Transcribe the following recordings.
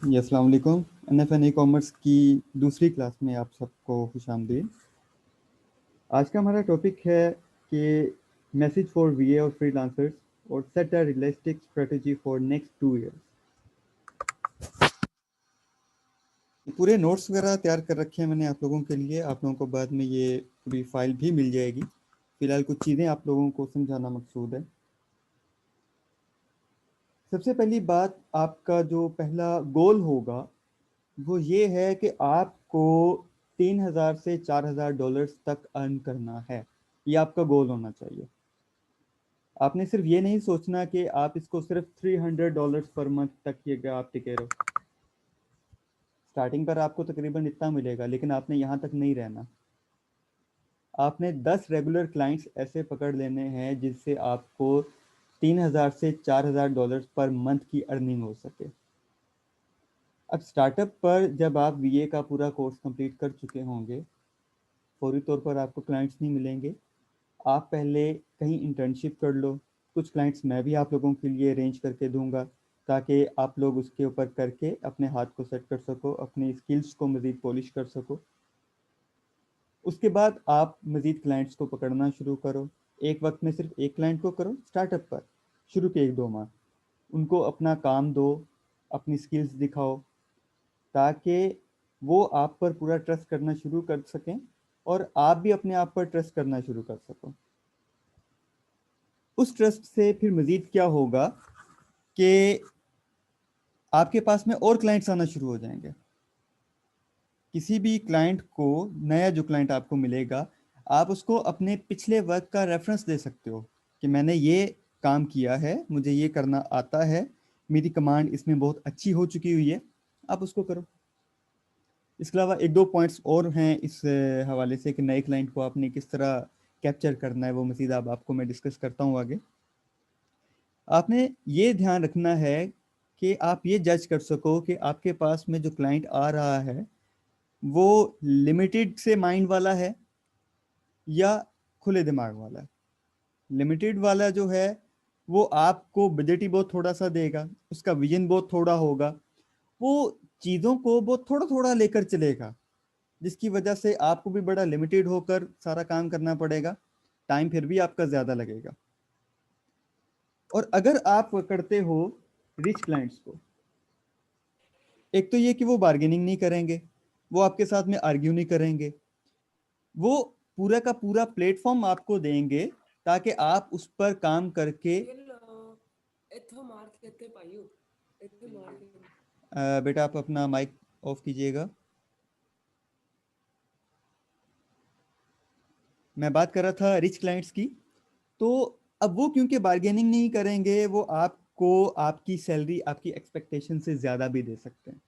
जी अस्सलाम वालेकुम। NFN e commerce की दूसरी क्लास में आप सबको खुशामदीद। आज का हमारा टॉपिक है कि मैसेज फॉर VA और फ्रीलांसर्स और set a realistic strategy for next 2 years. पूरे नोट्स वगैरह तैयार कर रखे हैं मैंने आप लोगों के लिए। आप लोगों को बाद में ये पूरी फाइल भी मिल जाएगी। फिलहाल कुछ चीज़ें आप लोगों को समझाना मकसूद है। सबसे पहली बात, आपका जो पहला गोल होगा वो ये है कि आपको 3,000 से 4,000 डॉलर्स तक अर्न करना है। ये आपका गोल होना चाहिए। आपने सिर्फ ये नहीं सोचना कि आप इसको सिर्फ $300 पर मंथ तक ये आप टिके रहो। स्टार्टिंग पर आपको तकरीबन इतना मिलेगा, लेकिन आपने यहाँ तक नहीं रहना। आपने 10 रेगुलर क्लाइंट्स ऐसे पकड़ लेने हैं जिससे आपको 3,000 से 4,000 डॉलर्स पर मंथ की अर्निंग हो सके। अब स्टार्टअप पर जब आप VA का पूरा कोर्स कंप्लीट कर चुके होंगे, फौरी तौर पर आपको क्लाइंट्स नहीं मिलेंगे। आप पहले कहीं इंटर्नशिप कर लो। कुछ क्लाइंट्स मैं भी आप लोगों के लिए अरेंज करके दूंगा ताकि आप लोग उसके ऊपर करके अपने हाथ को सेट कर सको, अपनी स्किल्स को मज़ीद पॉलिश कर सको। उसके बाद आप मज़ीद क्लाइंट्स को पकड़ना शुरू करो। एक वक्त में सिर्फ एक क्लाइंट को करो स्टार्टअप पर, शुरू के 1-2 माह। उनको अपना काम दो, अपनी स्किल्स दिखाओ, ताकि वो आप पर पूरा ट्रस्ट करना शुरू कर सकें और आप भी अपने आप पर ट्रस्ट करना शुरू कर सको। उस ट्रस्ट से फिर मज़ीद क्या होगा कि आपके पास में और क्लाइंट्स आना शुरू हो जाएंगे। किसी भी क्लाइंट को, नया जो क्लाइंट आपको मिलेगा, आप उसको अपने पिछले वर्क का रेफरेंस दे सकते हो कि मैंने ये काम किया है, मुझे ये करना आता है, मेरी कमांड इसमें बहुत अच्छी हो चुकी हुई है, आप उसको करो। इसके अलावा 1-2 पॉइंट्स और हैं इस हवाले से कि नए क्लाइंट को आपने किस तरह कैप्चर करना है, वो मज़ीद अब आपको मैं डिस्कस करता हूँ आगे। आपने ये ध्यान रखना है कि आप ये जज कर सको कि आपके पास में जो क्लाइंट आ रहा है वो लिमिटेड से माइंड वाला है या खुले दिमाग वाला है। लिमिटेड वाला जो है वो आपको बजट ही बहुत थोड़ा सा देगा, उसका विजन बहुत थोड़ा होगा, वो चीज़ों को बहुत थोड़ा थोड़ा लेकर चलेगा, जिसकी वजह से आपको भी बड़ा लिमिटेड होकर सारा काम करना पड़ेगा, टाइम फिर भी आपका ज़्यादा लगेगा। और अगर आप पकड़ते हो रिच क्लाइंट्स को, एक तो ये कि वो बार्गेनिंग नहीं करेंगे, वो आपके साथ में आर्ग्यू नहीं करेंगे, वो पूरा का पूरा प्लेटफॉर्म आपको देंगे ताकि आप उस पर काम करके बेटा आप अपना माइक ऑफ कीजिएगा। मैं बात कर रहा था रिच क्लाइंट्स की। तो अब वो क्योंकि बार्गेनिंग नहीं करेंगे, वो आपको आपकी सैलरी आपकी एक्सपेक्टेशन से ज़्यादा भी दे सकते हैं।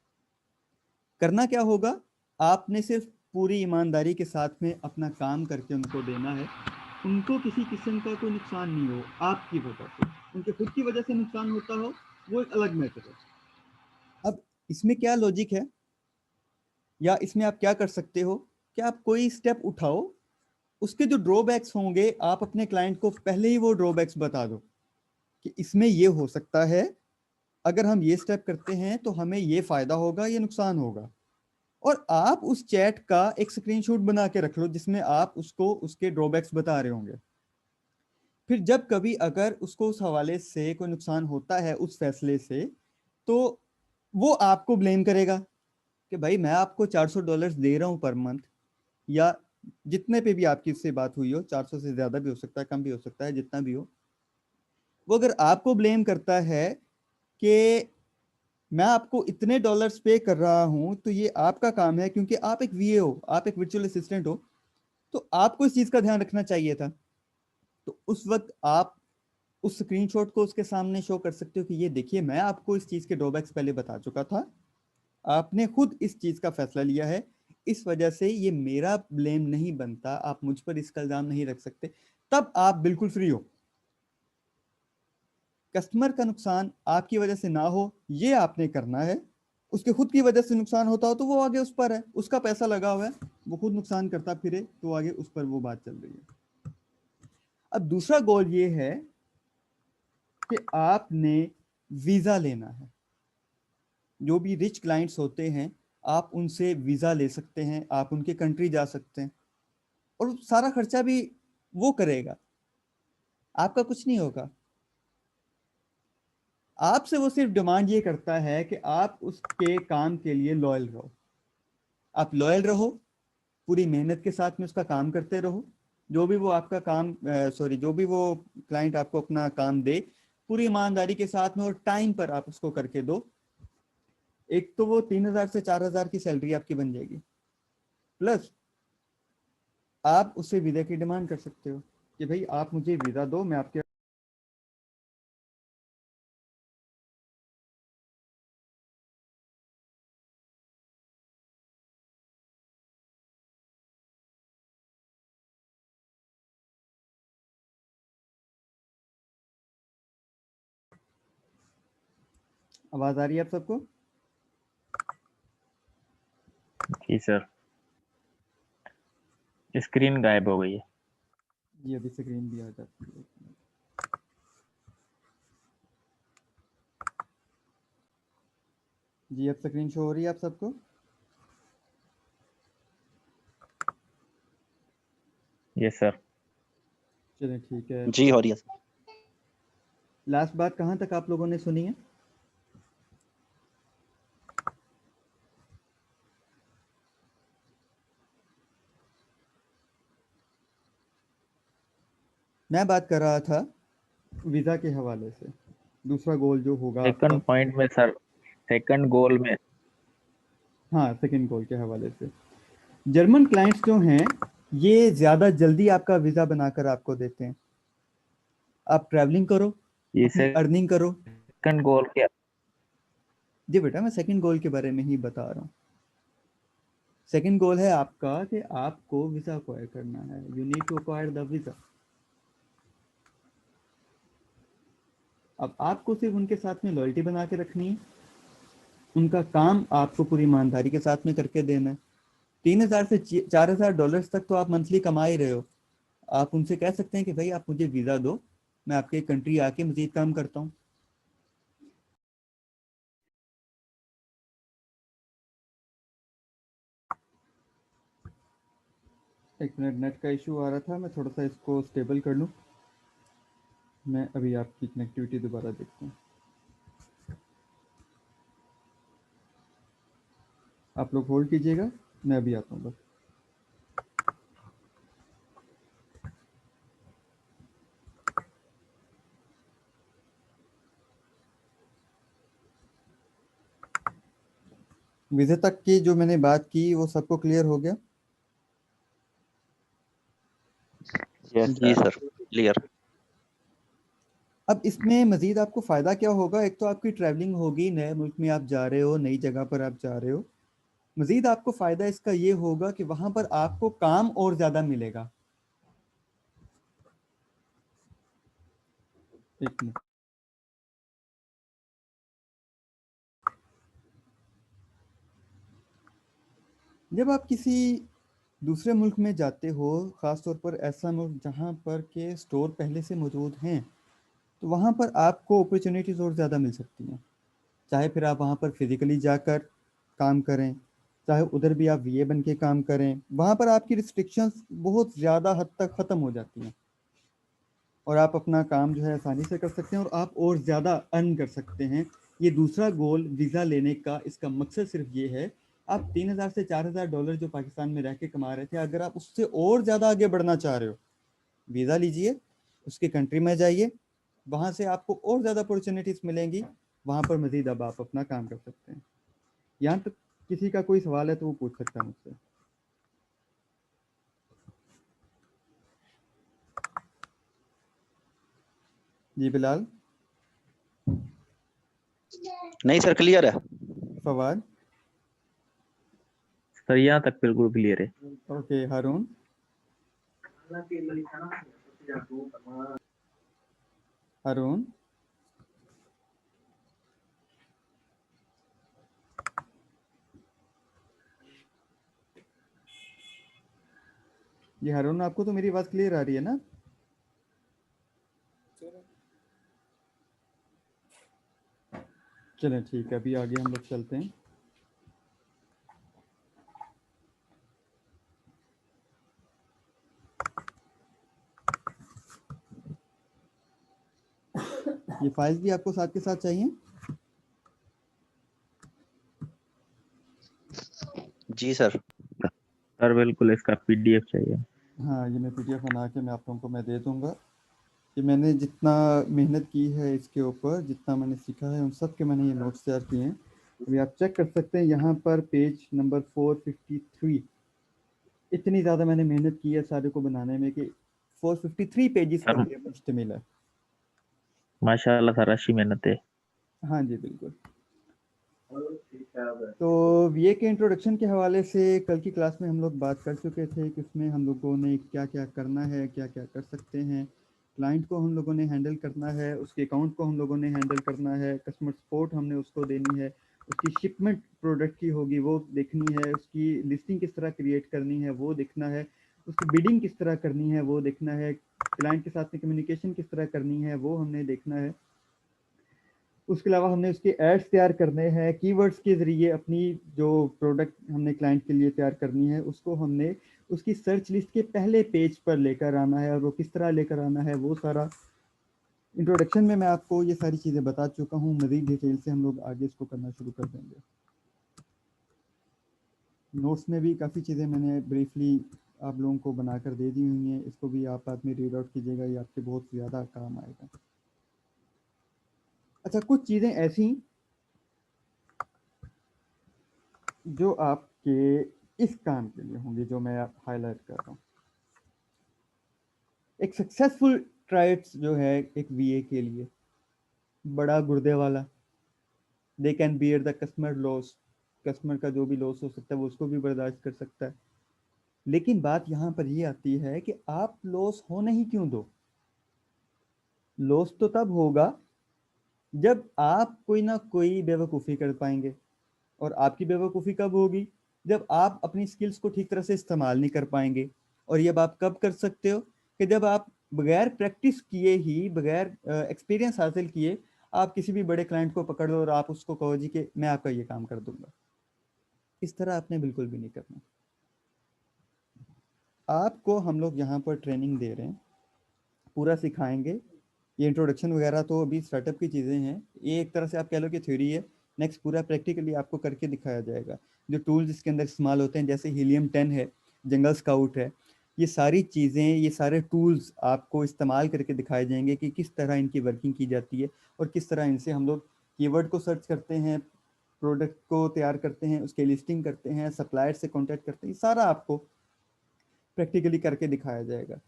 करना क्या होगा, आपने सिर्फ पूरी ईमानदारी के साथ में अपना काम करके उनको देना है। उनको किसी किस्म का कोई नुकसान नहीं हो आपकी वजह से, उनके खुद की वजह से नुकसान होता हो वो एक अलग मैटर है। अब इसमें क्या लॉजिक है या इसमें आप क्या कर सकते हो कि आप कोई स्टेप उठाओ, उसके जो ड्रॉबैक्स होंगे आप अपने क्लाइंट को पहले ही वो ड्रॉबैक्स बता दो कि इसमें ये हो सकता है, अगर हम ये स्टेप करते हैं तो हमें ये फायदा होगा, ये नुकसान होगा। और आप उस चैट का एक स्क्रीनशॉट बना के रख लो जिसमें आप उसको उसके ड्रॉबैक्स बता रहे होंगे। फिर जब कभी अगर उसको उस हवाले से कोई नुकसान होता है उस फैसले से, तो वो आपको ब्लेम करेगा कि भाई मैं आपको $400 दे रहा हूँ पर मंथ, या जितने पे भी आपकी उससे बात हुई हो, 400 से ज़्यादा भी हो सकता है, कम भी हो सकता है, जितना भी हो। वो अगर आपको ब्लेम करता है कि मैं आपको इतने डॉलर्स पे कर रहा हूँ तो ये आपका काम है, क्योंकि आप एक VA हो, आप एक वर्चुअल असिस्टेंट हो, तो आपको इस चीज़ का ध्यान रखना चाहिए था। तो उस वक्त आप उस स्क्रीनशॉट को उसके सामने शो कर सकते हो कि ये देखिए मैं आपको इस चीज़ के ड्रॉबैक्स पहले बता चुका था, आपने खुद इस चीज़ का फैसला लिया है, इस वजह से ये मेरा ब्लेम नहीं बनता, आप मुझ पर इसका इल्ज़ाम नहीं रख सकते। तब आप बिल्कुल फ्री हो। कस्टमर का नुकसान आपकी वजह से ना हो ये आपने करना है। उसके खुद की वजह से नुकसान होता हो तो वो आगे उस पर है, उसका पैसा लगा हुआ है, वो खुद नुकसान करता फिरे तो आगे उस पर वो बात चल रही है। अब दूसरा गोल ये है कि आपने वीज़ा लेना है। जो भी रिच क्लाइंट्स होते हैं, आप उनसे वीज़ा ले सकते हैं, आप उनके कंट्री जा सकते हैं, और सारा खर्चा भी वो करेगा, आपका कुछ नहीं होगा। आपसे वो सिर्फ डिमांड ये करता है कि आप उसके काम के लिए लॉयल रहो। आप लॉयल रहो, पूरी मेहनत के साथ में उसका काम करते रहो। जो भी वो आपका काम जो भी वो क्लाइंट आपको अपना काम दे, पूरी ईमानदारी के साथ में और टाइम पर आप उसको करके दो। एक तो वो 3,000 से 4,000 की सैलरी आपकी बन जाएगी, प्लस आप उससे वीज़ा की डिमांड कर सकते हो कि भाई आप मुझे वीज़ा दो, मैं आपके। आवाज़ आ रही है आप सबको? जी सर, स्क्रीन गायब हो गई है। जी अभी स्क्रीन भी आ जाती है। जी अब स्क्रीन शो हो रही है आप सबको? Yes sir. चलिए ठीक है। जी हो रही है। लास्ट बात कहाँ तक आप लोगों ने सुनी है? मैं बात कर रहा था वीज़ा के हवाले से, दूसरा गोल जो होगा आपका। सेकंड पॉइंट में सर, सेकंड गोल में। हाँ, सेकंड गोल के हवाले से जर्मन क्लाइंट्स जो हैं, ये ज़्यादा जल्दी आपका वीज़ा बनाकर आपको देते हैं। आप ट्रैवलिंग करो, ये अपनी अर्निंग करो। सेकंड गोल क्या? जी बेटा, मैं सेकंड गोल के बारे में ही बता रहा हूँ। सेकंड गोल है आपका कि आपको वीज़ा अक्वायर करना है, you need to acquire the visa. अब आपको सिर्फ उनके साथ में लॉयल्टी बना के रखनी है, उनका काम आपको पूरी ईमानदारी के साथ में करके देना है। 3,000 से 4,000 डॉलर्स तक तो आप मंथली कमा ही रहे हो। आप उनसे कह सकते हैं कि भाई आप मुझे वीज़ा दो, मैं आपके कंट्री आके मजीद काम करता हूँ। एक मिनट, नेट का इशू आ रहा था, मैं थोड़ा सा इसको स्टेबल कर लूँ। मैं अभी आपकी कनेक्टिविटी दोबारा देखता हूँ। आप लोग होल्ड कीजिएगा, मैं अभी आता हूँ बस। वीज़ा तक की जो मैंने बात की वो सबको क्लियर हो गया? यस जी सर। Sir, clear. अब इसमें मज़ीद आपको फ़ायदा क्या होगा? एक तो आपकी ट्रैवलिंग होगी, नए मुल्क में आप जा रहे हो, नई जगह पर आप जा रहे हो। मज़ीद आपको फ़ायदा इसका ये होगा कि वहाँ पर आपको काम और ज़्यादा मिलेगा। एक मिनट। जब आप किसी दूसरे मुल्क में जाते हो, ख़ास तौर पर ऐसा मुल्क जहाँ पर के स्टोर पहले से मौजूद हैं, तो वहाँ पर आपको अपॉर्चुनिटीज़ और ज़्यादा मिल सकती हैं। चाहे फिर आप वहाँ पर फिज़िकली जाकर काम करें, चाहे उधर भी आप वीए बन के काम करें, वहाँ पर आपकी रिस्ट्रिक्शंस बहुत ज़्यादा हद तक ख़त्म हो जाती हैं और आप अपना काम जो है आसानी से कर सकते हैं और आप और ज़्यादा अर्न कर सकते हैं। ये दूसरा गोल वीज़ा लेने का, इसका मकसद सिर्फ ये है, आप 3,000 से 4,000 डॉलर जो पाकिस्तान में रह के कमा रहे थे, अगर आप उससे और ज़्यादा आगे बढ़ना चाह रहे हो, वीज़ा लीजिए, उसके कंट्री में जाइए, वहाँ से आपको और ज़्यादा अपॉर्चुनिटीज़ मिलेंगी, वहाँ पर मज़ीद अब आप अपना काम कर सकते हैं। यहाँ तक किसी का कोई सवाल है तो वो पूछ सकता है मुझसे। जी बिलाल। नहीं सर, क्लियर है। फवाद। सर यहाँ तक बिल्कुल क्लियर है। ओके, हारून। हारून। जी हारून, आपको तो मेरी आवाज़ क्लियर आ रही है ना? चलें ठीक है, अभी आगे हम लोग चलते हैं। ये फाइल्स भी आपको साथ के साथ चाहिए? जी सर। सर बिल्कुल इसका पीडीएफ चाहिए। हाँ, ये मैं पीडीएफ बना के मैं आप लोगों को मैं दे दूंगा कि मैंने जितना मेहनत की है इसके ऊपर, जितना मैंने सीखा है, उन सब के मैंने ये नोट्स तैयार किए हैं। अभी आप चेक कर सकते हैं यहाँ पर पेज नंबर 453। इतनी ज़्यादा मैंने मेहनत की है सारे को बनाने में कि 453 पेजेस सर पर ये मुश्तमिल है। माशाल्लाह सर, अच्छी मेहनत है। हाँ जी बिल्कुल। तो वीए के इंट्रोडक्शन के हवाले से कल की क्लास में हम लोग बात कर चुके थे कि उसमें हम लोगों ने क्या क्या करना है, क्या क्या कर सकते हैं। क्लाइंट को हम लोगों ने हैंडल करना है, उसके अकाउंट को हम लोगों ने हैंडल करना है, कस्टमर सपोर्ट हमने उसको देनी है, उसकी शिपमेंट प्रोडक्ट की होगी वो देखनी है, उसकी लिस्टिंग किस तरह क्रिएट करनी है वो देखना है, उसकी बिडिंग किस तरह करनी है वो देखना है, क्लाइंट के साथ में कम्युनिकेशन किस तरह करनी है वो हमने देखना है। उसके अलावा हमने उसके एड्स तैयार करने हैं, कीवर्ड्स के ज़रिए अपनी जो प्रोडक्ट हमने क्लाइंट के लिए तैयार करनी है उसको हमने उसकी सर्च लिस्ट के पहले पेज पर लेकर आना है, और वो किस तरह लेकर आना है वो सारा इंट्रोडक्शन में मैं आपको ये सारी चीज़ें बता चुका हूँ। मज़ीद डिटेल से हम लोग आगे इसको करना शुरू कर देंगे। नोट्स में भी काफ़ी चीज़ें मैंने ब्रीफली आप लोगों को बनाकर दे दी हुई हैं, इसको भी आप बाद में रीड आउट कीजिएगा, ये आपके बहुत ज़्यादा काम आएगा। अच्छा, कुछ चीज़ें ऐसी जो आपके इस काम के लिए होंगी जो मैं हाईलाइट कर रहा हूँ। एक सक्सेसफुल ट्राइट्स जो है एक वीए के लिए, बड़ा गुर्दे वाला, they can bear the customer loss, customer का जो भी लॉस हो सकता है वो उसको भी बर्दाश्त कर सकता है। लेकिन बात यहाँ पर ये आती है कि आप लॉस होने ही क्यों दो। लॉस तो तब होगा जब आप कोई ना कोई बेवकूफ़ी कर पाएंगे, और आपकी बेवकूफ़ी कब होगी? जब आप अपनी स्किल्स को ठीक तरह से इस्तेमाल नहीं कर पाएंगे। और ये आप कब कर सकते हो? कि जब आप बगैर प्रैक्टिस किए ही, बगैर एक्सपीरियंस हासिल किए, आप किसी भी बड़े क्लाइंट को पकड़ लो और आप उसको कहो जी कि मैं आपका ये काम कर दूंगा। इस तरह आपने बिल्कुल भी नहीं करना। आपको हम लोग यहाँ पर ट्रेनिंग दे रहे हैं, पूरा सिखाएंगे। ये इंट्रोडक्शन वगैरह तो अभी स्टार्टअप की चीज़ें हैं, ये एक तरह से आप कह लो कि थ्योरी है। नेक्स्ट पूरा प्रैक्टिकली आपको करके दिखाया जाएगा। जो टूल्स इसके अंदर इस्तेमाल होते हैं जैसे हीलियम 10 है, जंगल स्काउट है, ये सारी चीज़ें, ये सारे टूल्स आपको इस्तेमाल करके दिखाए जाएंगे कि किस तरह इनकी वर्किंग की जाती है, और किस तरह इनसे हम लोग कीवर्ड को सर्च करते हैं, प्रोडक्ट को तैयार करते हैं, उसके लिस्टिंग करते हैं, सप्लायर से कॉन्टैक्ट करते हैं। ये सारा आपको प्रैक्टिकली करके दिखाया जाएगा।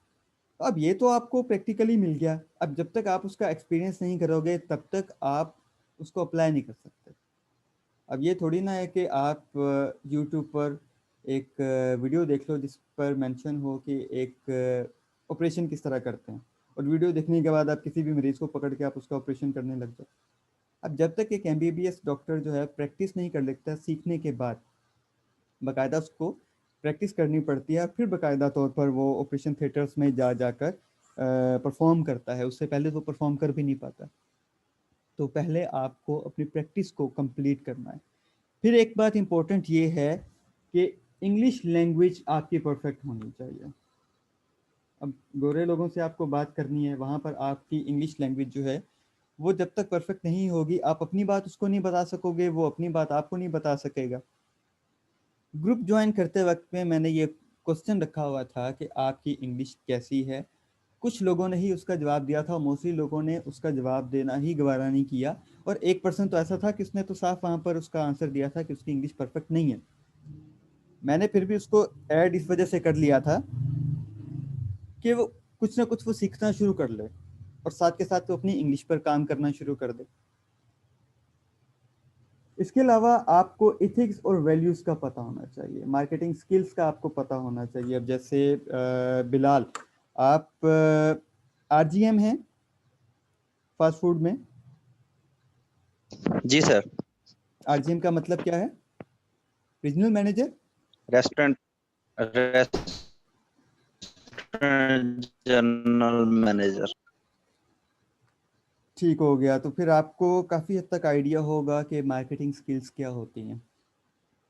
अब ये तो आपको प्रैक्टिकली मिल गया, अब जब तक आप उसका एक्सपीरियंस नहीं करोगे तब तक आप उसको अप्लाई नहीं कर सकते। अब ये थोड़ी ना है कि आप यूट्यूब पर एक वीडियो देख लो जिस पर मेंशन हो कि एक ऑपरेशन किस तरह करते हैं, और वीडियो देखने के बाद आप किसी भी मरीज़ को पकड़ के आप उसका ऑपरेशन करने लग जाओ। अब जब तक एक एमबीबीएस डॉक्टर जो है प्रैक्टिस नहीं कर लेता, सीखने के बाद बाकायदा उसको प्रैक्टिस करनी पड़ती है, फिर बाकायदा तौर पर वो ऑपरेशन थिएटर्स में जा जाकर परफॉर्म करता है। उससे पहले तो परफॉर्म कर भी नहीं पाता। तो पहले आपको अपनी प्रैक्टिस को कंप्लीट करना है। फिर एक बात इम्पोर्टेंट ये है कि इंग्लिश लैंग्वेज आपकी परफेक्ट होनी चाहिए। अब गोरे लोगों से आपको बात करनी है, वहाँ पर आपकी इंग्लिश लैंग्वेज जो है वो जब तक परफेक्ट नहीं होगी, आप अपनी बात उसको नहीं बता सकोगे, वो अपनी बात आपको नहीं बता सकेगा। ग्रुप ज्वाइन करते वक्त में मैंने ये क्वेश्चन रखा हुआ था कि आपकी इंग्लिश कैसी है। कुछ लोगों ने ही उसका जवाब दिया था, मोस्टली लोगों ने उसका जवाब देना ही गवारा नहीं किया। और 1% तो ऐसा था कि उसने तो साफ वहाँ पर उसका आंसर दिया था कि उसकी इंग्लिश परफेक्ट नहीं है। मैंने फिर भी उसको ऐड इस वजह से कर लिया था कि वो कुछ ना कुछ वो सीखना शुरू कर ले, और साथ के साथ वो अपनी इंग्लिश पर काम करना शुरू कर दे। इसके अलावा आपको एथिक्स और वैल्यूज़ का पता होना चाहिए, मार्केटिंग स्किल्स का आपको पता होना चाहिए। अब जैसे बिलाल, आप आरजीएम हैं फास्ट फूड में? जी सर। आरजीएम का मतलब क्या है? Regional manager. Restaurant general manager. ठीक हो गया। तो फिर आपको काफ़ी हद तक आइडिया होगा कि मार्केटिंग स्किल्स क्या होती हैं।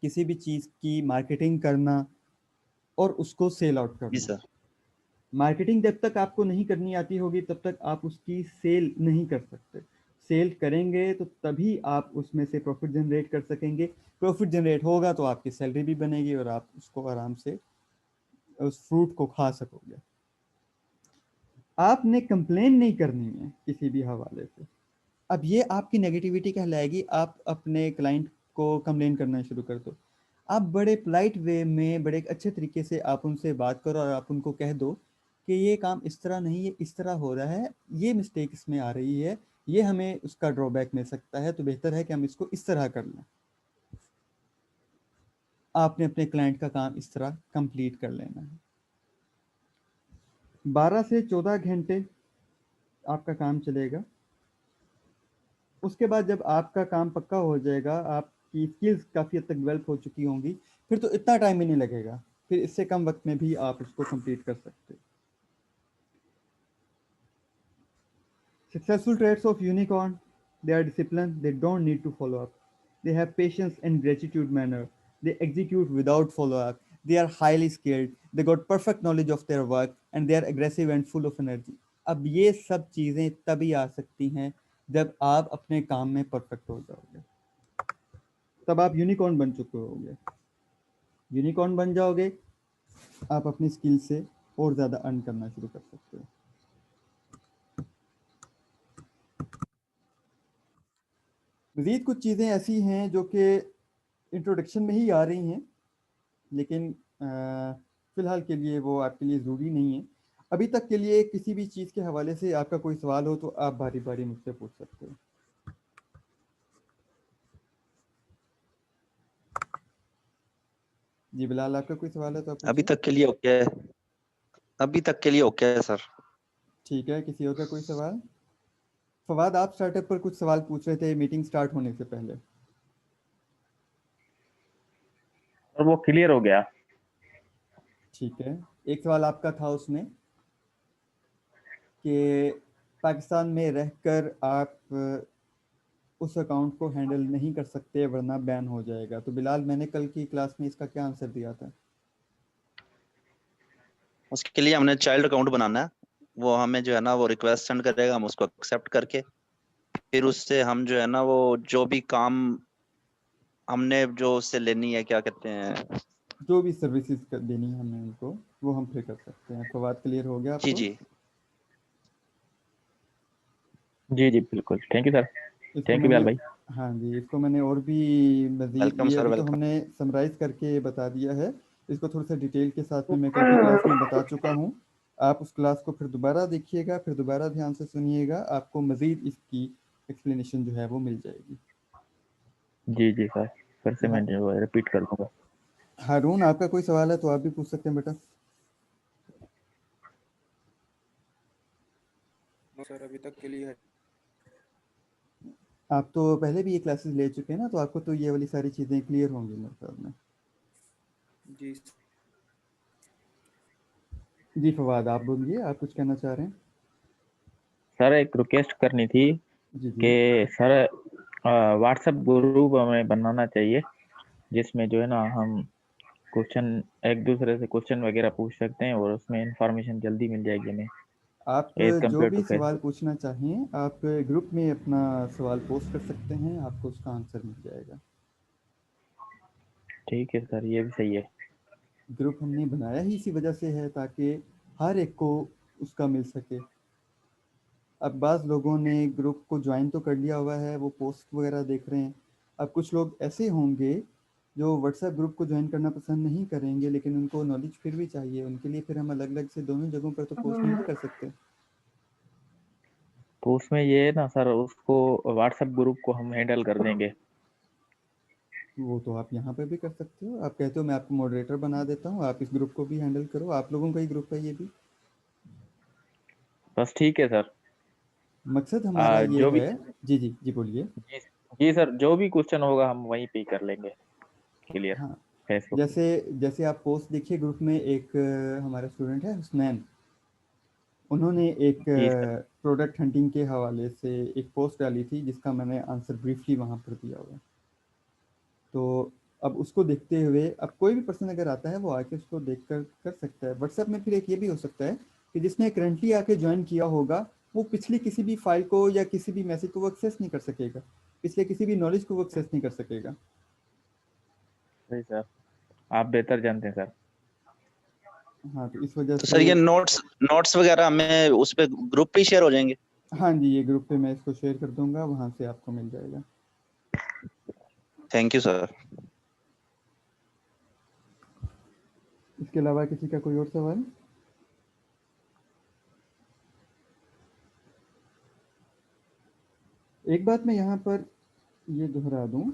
किसी भी चीज़ की मार्केटिंग करना और उसको सेल आउट जी करना। सर। मार्केटिंग जब तक आपको नहीं करनी आती होगी तब तक आप उसकी सेल नहीं कर सकते। सेल करेंगे तो तभी आप उसमें से प्रॉफिट जनरेट कर सकेंगे। प्रॉफिट जनरेट होगा तो आपकी सैलरी भी बनेगी और आप उसको आराम से उस फ्रूट को खा सकोगे। आपने कंप्लेन नहीं करनी है किसी भी हवाले से। अब ये आपकी नेगेटिविटी कहलाएगी। आप अपने क्लाइंट को कंप्लेन करना शुरू कर दो। आप बड़े पोलाइट वे में बड़े अच्छे तरीके से आप उनसे बात करो और आप उनको कह दो कि ये काम इस तरह नहीं, ये इस तरह हो रहा है, ये मिस्टेक इसमें आ रही है, ये हमें उसका ड्रॉबैक मिल सकता है, तो बेहतर है कि हम इसको इस तरह कर लें। आपने अपने क्लाइंट का काम इस तरह कंप्लीट कर लेना है। 12 से 14 घंटे आपका काम चलेगा। उसके बाद जब आपका काम पक्का हो जाएगा, आपकी स्किल्स काफ़ी हद तक डेवलप हो चुकी होंगी, फिर तो इतना टाइम ही नहीं लगेगा। फिर इससे कम वक्त में भी आप उसको कंप्लीट कर सकते हो। Successful traits of unicorn: they are disciplined, they don't need to follow up. They have patience and gratitude manner. They execute without follow up. They are highly skilled. They got perfect knowledge of their work and they are aggressive and full of energy. अब ये सब चीज़ें तभी आ सकती हैं जब आप अपने काम में परफेक्ट हो जाओगे। तब आप यूनिकॉर्न बन चुके होगे। यूनिकॉर्न बन जाओगे, आप अपनी स्किल से और ज़्यादा अर्न करना शुरू कर सकते हो। मज़ीद कुछ चीज़ें ऐसी हैं जो कि इंट्रोडक्शन में ही आ रही हैं, लेकिन फ़िलहाल के लिए वो आपके लिए ज़रूरी नहीं है। अभी तक के लिए किसी भी चीज़ के हवाले से आपका कोई सवाल हो तो आप बारी बारी मुझसे पूछ सकते हो। जी बिलाल, आपका कोई सवाल है तो आप अभी पूछिए। तक के लिए ओके है। अभी तक के लिए ओके है सर। ठीक है, किसी और का कोई सवाल? फवाद, आप स्टार्टअप पर कुछ सवाल पूछ रहे थे मीटिंग स्टार्ट होने से पहले। और वो क्लियर हो गया। ठीक है, एक सवाल आपका था उसमें कि पाकिस्तान में रहकर आप उस अकाउंट को हैंडल नहीं कर सकते वरना बैन हो जाएगा। तो बिलाल, मैंने कल की क्लास में इसका क्या आंसर दिया था? उसके लिए हमने चाइल्ड अकाउंट बनाना है। वो हमें जो है ना वो रिक्वेस्ट सेंड करेगा, हम उसको एक्सेप्ट करके फिर उससे हम जो है ना वो जो भी काम हमने जो उससे लेनी है, क्या कहते हैं। जो भी सर्विसेज देनी है हमें उनको, वो हम फिर कर सकते हैं। फवाद, क्लियर हो गया जी आपको? जी। जी जी बिल्कुल, थैंक यू सर। इसको थैंक यू मैंने, बिलाल भाई। हाँ जी, इसको मैंने और भी मज़ीद, वेलकम ये सर, अभी तो वेलकम। हमने समराइज़ करके बता दिया है। इसको थोड़ा सा डिटेल के साथ में मैं कल की क्लास में बता चुका हूँ। आप उस क्लास को फिर दोबारा देखिएगा, फिर दोबारा ध्यान से सुनिएगा, आपको मज़ीद इसकी एक्सप्लेनेशन जो है वो मिल जाएगी। जी जी सर, फिर से मैं हाँ, रिपीट कर दूंगा। हारून, आपका कोई सवाल है तो आप भी पूछ सकते हैं बेटा। सर अभी तक के लिए है। आप तो पहले भी ये क्लासेस ले चुके हैं ना, तो आपको तो ये वाली सारी चीज़ें क्लियर होंगी मेरे ख्याल में। जी जी फवाद, आप बोलिए, आप कुछ कहना चाह रहे हैं? सर एक रिक्वेस्ट करनी थी जी जी। कि सर व्हाट्सएप ग्रुप हमें बनाना चाहिए, जिसमें जो है ना हम क्वेश्चन, एक दूसरे से क्वेश्चन वगैरह पूछ सकते हैं और उसमें इंफॉर्मेशन जल्दी मिल जाएगी हमें, आप एज जो कम्पेयर भी टू सवाल फेसबुक। पूछना चाहें, आप ग्रुप में अपना सवाल पोस्ट कर सकते हैं, आपको उसका आंसर मिल जाएगा। ठीक है सर, ये भी सही है। ग्रुप हमने बनाया ही इसी वजह से है ताकि हर एक को उसका मिल सके। अब बाज़ लोगों ने ग्रुप को ज्वाइन तो कर लिया हुआ है, वो पोस्ट वगैरह देख रहे हैं। अब कुछ लोग ऐसे होंगे जो व्हाट्सएप ग्रुप को ज्वाइन करना पसंद नहीं करेंगे, लेकिन उनको नॉलेज फिर भी चाहिए। उनके लिए फिर हम अलग अलग से दोनों जगहों पर तो पोस्ट नहीं कर सकते। तो उसमें ये है ना सर, उसको व्हाट्सएप ग्रुप को हम हैंडल कर देंगे। वो तो आप यहाँ पे भी कर सकते हो। आप कहते हो मैं आपको मॉडरेटर बना देता हूँ, आप इस ग्रुप को भी हैंडल करो। आप लोगों का ही ग्रुप है ये भी। बस ठीक है सर। मकसद हमारा ये जो भी, है। जी जी जी, बोलिए। जी, जी सर, जो भी क्वेश्चन होगा हम वहीं पे ही कर लेंगे क्लियर, हाँ, फेसबुक पे। जैसे जैसे आप पोस्ट देखिए ग्रुप में, एक हमारा स्टूडेंट है हुसनैन। उन्होंने एक जी सर। प्रोडक्ट हंटिंग के हवाले से एक पोस्ट डाली थी जिसका मैंने आंसर ब्रीफली वहाँ पर दिया हुआ है। तो अब उसको देखते हुए अब कोई भी पर्सन अगर आता है वो आके उसको देख कर सकता है। व्हाट्सएप में फिर एक ये भी हो सकता है कि जिसने करंटली आके ज्वाइन किया होगा वो पिछली किसी भी फाइल को या किसी भी मैसेज को वो एक्सेस नहीं कर सकेगा, पिछले किसी भी नॉलेज को वो एक्सेस नहीं कर सकेगा। सही सर, आप बेहतर जानते हैं सर। हाँ, तो इस वजह तो सर से ये नोट्स वगैरह हमें उस पे ग्रुप पे शेयर हो जाएंगे? हाँ जी, ये ग्रुप पे मैं इसको शेयर कर दूंगा, वहाँ से आपको मिल जाएगा। Thank you sir. इसके अलावा किसी का कोई और सवाल? एक बात मैं यहाँ पर ये दोहरा दूं,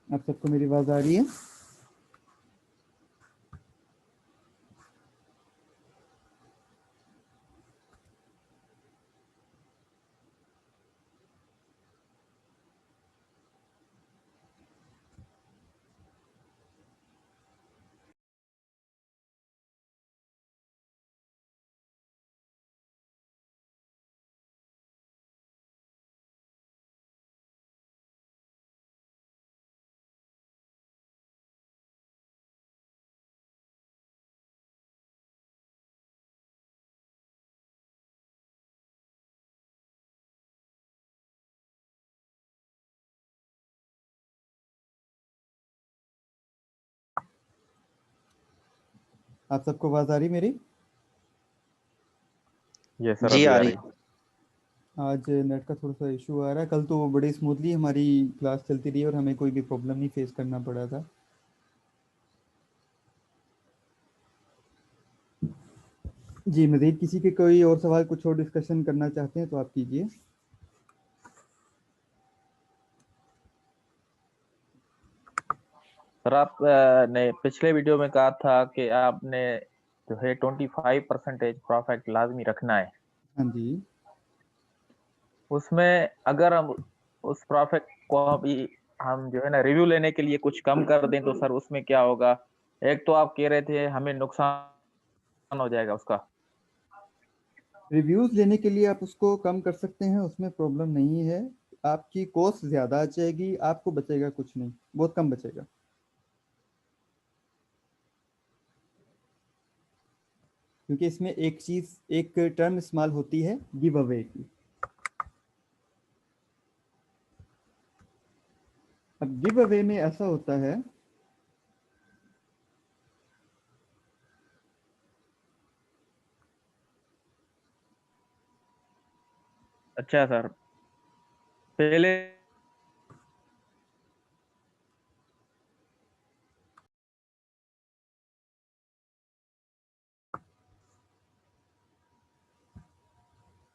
आप सबको मेरी आवाज आ रही है? आप सबको आवाज आ रही मेरी? ये सर जी अभी आ आ रही। रही। आज नेट का थोड़ा सा इशू आ रहा है, कल तो बड़ी स्मूथली हमारी क्लास चलती रही और हमें कोई भी प्रॉब्लम नहीं फेस करना पड़ा था। जी, मज़ीद किसी के कोई और सवाल, कुछ और डिस्कशन करना चाहते हैं तो आप कीजिए। सर आप ने पिछले वीडियो में कहा था कि आपने जो है 25% प्रॉफिट लाजमी रखना है। हाँ जी, उसमें अगर हम उस प्रॉफिट को अभी हम जो है ना रिव्यू लेने के लिए कुछ कम कर दें तो सर उसमें क्या होगा? एक तो आप कह रहे थे हमें नुकसान हो जाएगा उसका। रिव्यूज़ लेने के लिए आप उसको कम कर सकते हैं, उसमें प्रॉब्लम नहीं है। आपकी कॉस्ट ज़्यादा आ जाएगी, आपको बचेगा कुछ नहीं, बहुत कम बचेगा। क्योंकि इसमें एक चीज़, एक टर्म इस्तेमाल होती है गिव अवे की। अब गिव अवे में ऐसा होता है, अच्छा सर, पहले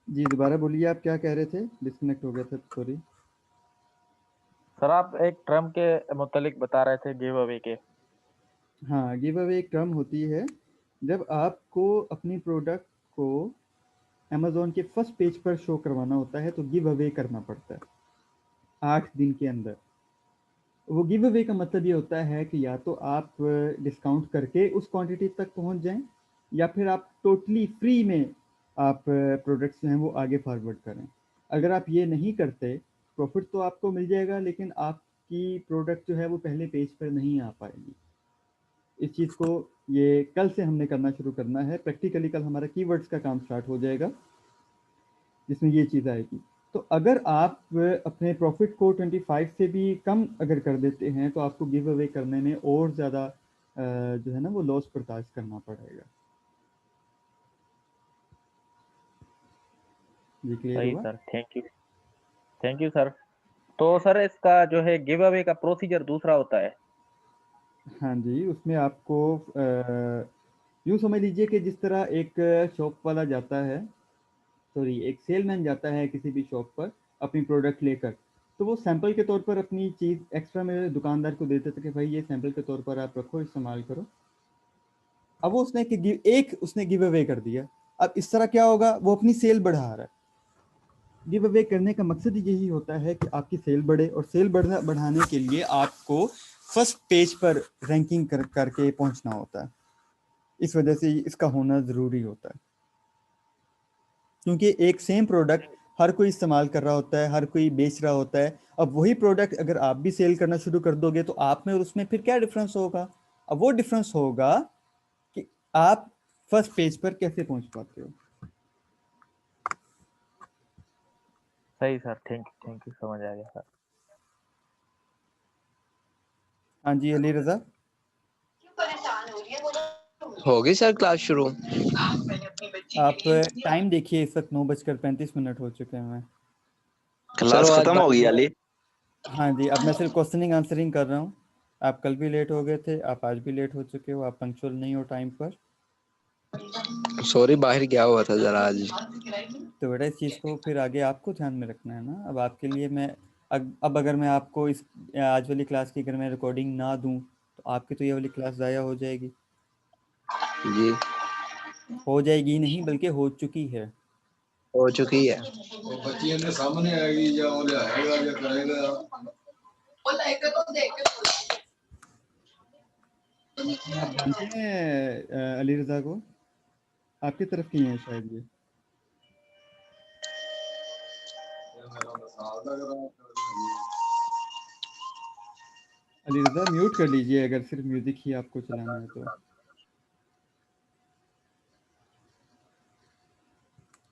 जी दोबारा बोलिए, आप क्या कह रहे थे? डिस्कनेक्ट हो गया था, सॉरी। सर आप एक टर्म के मुतालिक बता रहे थे गिव अवे के। हाँ, गिव अवे एक टर्म होती है जब आपको अपनी प्रोडक्ट को अमेज़न के फर्स्ट पेज पर शो करवाना होता है तो गिव अवे करना पड़ता है 8 दिन के अंदर। वो गिव अवे का मतलब ये होता है कि या तो आप डिस्काउंट करके उस क्वांटिटी तक पहुंच जाएं या फिर आप टोटली फ्री में आप प्रोडक्ट्स जो हैं वो आगे फॉरवर्ड करें। अगर आप ये नहीं करते, प्रॉफिट तो आपको मिल जाएगा लेकिन आपकी प्रोडक्ट जो है वो पहले पेज पर नहीं आ पाएगी। इस चीज़ को ये कल से हमने करना शुरू करना है, प्रैक्टिकली कल हमारा कीवर्ड्स का काम स्टार्ट हो जाएगा जिसमें ये चीज़ आएगी। तो अगर आप अपने प्रॉफिट को 25 से भी कम अगर कर देते हैं तो आपको गिव अवे करने में और ज़्यादा जो है ना वो लॉस बर्दाश्त करना पड़ेगा। जी क्लियर सही हुआ? Sir, thank you sir. तो सर इसका जो है गिव अवे का प्रोसीजर दूसरा होता है। हाँ जी, उसमें आपको यूँ समझ लीजिए कि जिस तरह एक शॉप वाला जाता है, सॉरी एक सेलमैन जाता है किसी भी शॉप पर अपनी प्रोडक्ट लेकर, तो वो सैंपल के तौर पर अपनी चीज़ एक्स्ट्रा में दुकानदार को देते थे कि भाई ये सैंपल के तौर पर आप रखो, इस्तेमाल करो। अब वो उसने गिव अवे कर दिया। अब इस तरह क्या होगा, वो अपनी सेल बढ़ा रहा है। गिव अवे करने का मकसद यही होता है कि आपकी सेल बढ़े और सेल बढ़ाने के लिए आपको फर्स्ट पेज पर रैंकिंग करके पहुंचना होता है। इस वजह से इसका होना ज़रूरी होता है, क्योंकि एक सेम प्रोडक्ट हर कोई इस्तेमाल कर रहा होता है, हर कोई बेच रहा होता है। अब वही प्रोडक्ट अगर आप भी सेल करना शुरू कर दोगे तो आप में और उसमें फिर क्या डिफरेंस होगा? अब वो डिफरेंस होगा कि आप फर्स्ट पेज पर कैसे पहुंच पाते हो। सही सर, थैंक यू, समझ आ गया सर। हाँ जी अली रजा, होगी सर क्लास शुरू? आप टाइम देखिए, इस वक्त 9:35 हो चुके हैं। क्लास चलो आज खत्म हो गई अली। हाँ जी, अब मैं सिर्फ क्वेश्चनिंग आंसरिंग कर रहा हूँ। आप कल भी लेट हो गए थे, आप आज भी लेट हो चुके हो, आप पंक्चुअल नहीं हो टाइम पर। सॉरी, बाहर गया हुआ था जरा आज। तो बेटा इस चीज़ को फिर आगे आपको ध्यान में रखना है ना। अब आपके लिए मैं अब अगर मैं आपको इस आज वाली क्लास की अगर मैं रिकॉर्डिंग ना दूं तो आपकी तो ये वाली क्लास ज़ाया हो जाएगी। जी हो जाएगी नहीं, बल्कि हो चुकी है। हो चुकी है। बच्ची ने सामने आएगी या वो ले आएगा या करेगा। आप जानते हैं अली रज़ा को? आपकी तरफ की है शायद ये। अली रज़ा म्यूट कर लीजिए अगर सिर्फ म्यूजिक ही आपको चलाना है तो।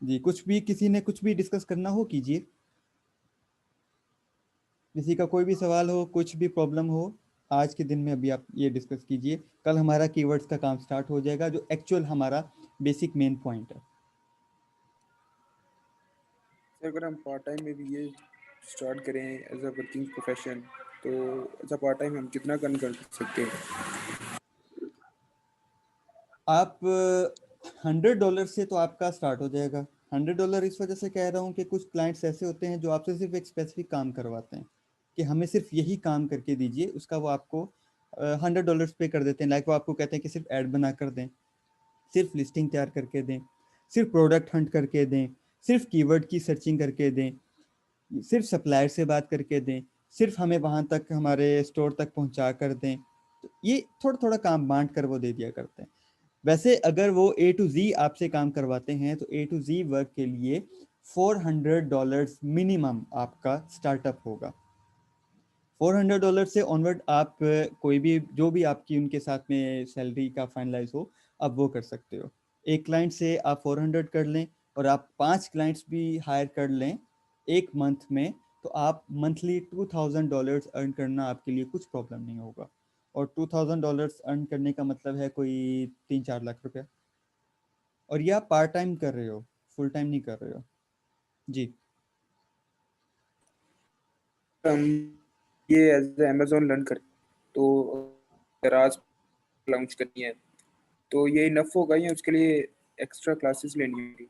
जी, कुछ भी किसी ने कुछ भी डिस्कस करना हो कीजिए। किसी का कोई भी सवाल हो, कुछ भी प्रॉब्लम हो, आज के दिन में अभी आप ये डिस्कस कीजिए। कल हमारा कीवर्ड्स का काम स्टार्ट हो जाएगा, जो एक्चुअल हमारा बेसिक मेन पॉइंट है। सर अगर हम पार्ट टाइम में भी ये स्टार्ट करें एज अ वर्किंग प्रोफेशन, तो एज अ पार्ट टाइम हम कितना अर्न कर सकते हैं? आप $100 से तो आपका स्टार्ट हो जाएगा। $100 इस वजह से कह रहा हूँ कि कुछ क्लाइंट्स ऐसे होते हैं जो आपसे सिर्फ एक स्पेसिफिक काम करवाते हैं कि हमें सिर्फ यही काम करके दीजिए, उसका वो आपको $100 पे कर देते हैं। लाइक वो आपको कहते हैं कि सिर्फ ऐड बना कर दें, सिर्फ लिस्टिंग तैयार करके दें, सिर्फ प्रोडक्ट हंट करके दें, सिर्फ कीवर्ड की सर्चिंग करके दें, सिर्फ सप्लायर से बात करके दें, सिर्फ हमें वहाँ तक हमारे स्टोर तक पहुँचा कर दें। तो ये थोड़ा थोड़ा काम बांट कर वो दे दिया करते हैं। वैसे अगर वो A to Z आपसे काम करवाते हैं तो A to Z वर्क के लिए $400 मिनिमम आपका स्टार्टअप होगा। $400 से ऑनवर्ड आप कोई भी जो भी आपकी उनके साथ में सैलरी का फाइनलाइज हो, आप वो कर सकते हो। एक क्लाइंट से आप 400 कर लें और आप 5 क्लाइंट्स भी हायर कर लें एक मंथ में, तो आप मंथली $2000 अर्न करना आपके लिए कुछ प्रॉब्लम नहीं होगा। और $2000 अर्न करने का मतलब है कोई 3-4 लाख रुपया। और ये आप पार्ट टाइम कर रहे हो, फुल टाइम नहीं कर रहे हो। जी हम ये एज अमेजोन लर्न करें तो दराज लॉन्च करनी है, तो ये इनफ होगा या उसके लिए एक्स्ट्रा क्लासेस लेनी होगी?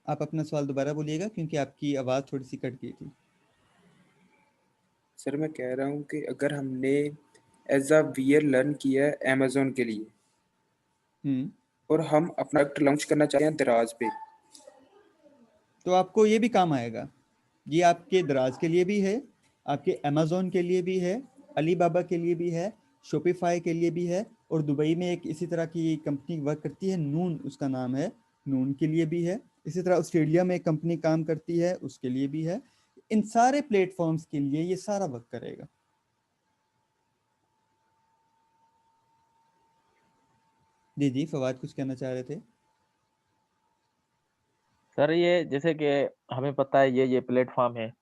आप अपना सवाल दोबारा बोलिएगा, क्योंकि आपकी आवाज़ थोड़ी सी कट गई थी। सर मैं कह रहा हूँ कि अगर हमने एज अ वीयर लर्न किया है अमेजोन के लिए और हम अपना लॉन्च करना चाहते हैं दराज पे, तो आपको ये भी काम आएगा। ये आपके दराज के लिए भी है, आपके अमेज़ोन के लिए भी है, अलीबाबा के लिए भी है, शॉपिफाई के लिए भी है, और दुबई में एक इसी तरह की कंपनी वर्क करती है, नून उसका नाम है, नून के लिए भी है। इसी तरह ऑस्ट्रेलिया में एक कंपनी काम करती है, उसके लिए भी है। इन सारे प्लेटफॉर्म्स के लिए ये सारा वर्क करेगा। जी जी, फवाद कुछ कहना चाह रहे थे। सर ये जैसे कि हमें पता है ये प्लेटफॉर्म है,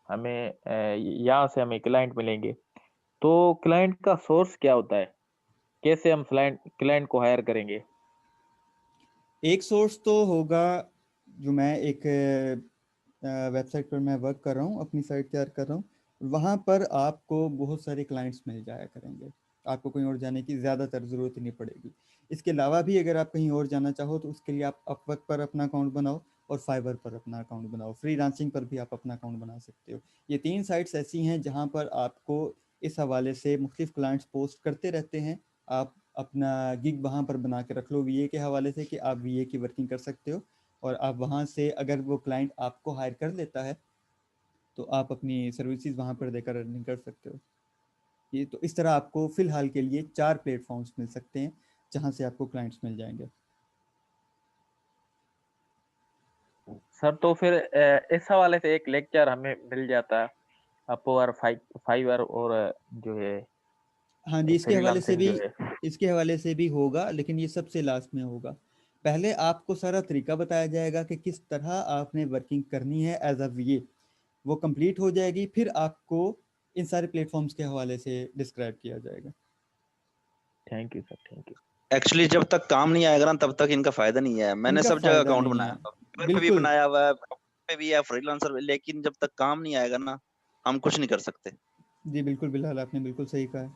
हमें यहाँ से हमें क्लाइंट मिलेंगे, तो क्लाइंट का सोर्स क्या होता है, कैसे हम क्लाइंट को हायर करेंगे? एक सोर्स तो होगा, जो मैं एक वेबसाइट पर मैं वर्क कर रहा हूँ, अपनी साइट तैयार कर रहा हूँ, वहाँ पर आपको बहुत सारे क्लाइंट्स मिल जाया करेंगे। आपको कहीं और जाने की ज़्यादातर ज़रूरत ही नहीं पड़ेगी। इसके अलावा भी अगर आप कहीं और जाना चाहो तो उसके लिए आप अपवर्क पर अपना अकाउंट बनाओ और फाइवर पर अपना अकाउंट बनाओ। फ्रीलांसिंग पर भी आप अपना अकाउंट बना सकते हो। ये 3 साइट्स ऐसी हैं जहाँ पर आपको इस हवाले से मुख्तलिफ क्लाइंट्स पोस्ट करते रहते हैं। आप अपना गिग वहाँ पर बना के रख लो वीए के हवाले से कि आप वीए की वर्किंग कर सकते हो, और आप वहाँ से अगर वो क्लाइंट आपको हायर कर लेता है तो आप अपनी सर्विसेज वहाँ पर देकर अर्निंग कर सकते हो। ये तो इस तरह आपको फिलहाल के लिए 4 प्लेटफॉर्म्स मिल सकते हैं जहां से आपको क्लाइंट्स मिल जाएंगे। सर तो फिर इस हवाले से एक लेक्चर हमें मिल जाता, अपवर, फाइवर और जो है हाँ जी, फ्रीलांसिंग जो है। इसके हवाले से भी होगा, लेकिन ये सबसे लास्ट में होगा। पहले आपको सारा तरीका बताया जाएगा कि किस तरह आपने वर्किंग करनी है एज अ वीए, वो कंप्लीट हो जाएगी, फिर आपको इन सारे प्लेटफॉर्म्स के हवाले से डिस्क्राइब किया जाएगा। Thank you sir, thank you. Actually जब तक काम नहीं आएगा ना तब तक इनका फायदा नहीं है। मैंने इनका सब जगह फायदा अकाउंट नहीं बनाया है, हुआ है, Fiverr पे भी बिल्कुल। बनाया हुआ है, पे भी है, फ्रीलांसर पे, लेकिन जब तक काम नहीं आएगा ना हम कुछ नहीं कर सकते। जी बिल्कुल बिल्कुल, आपने बिल्कुल सही कहा है।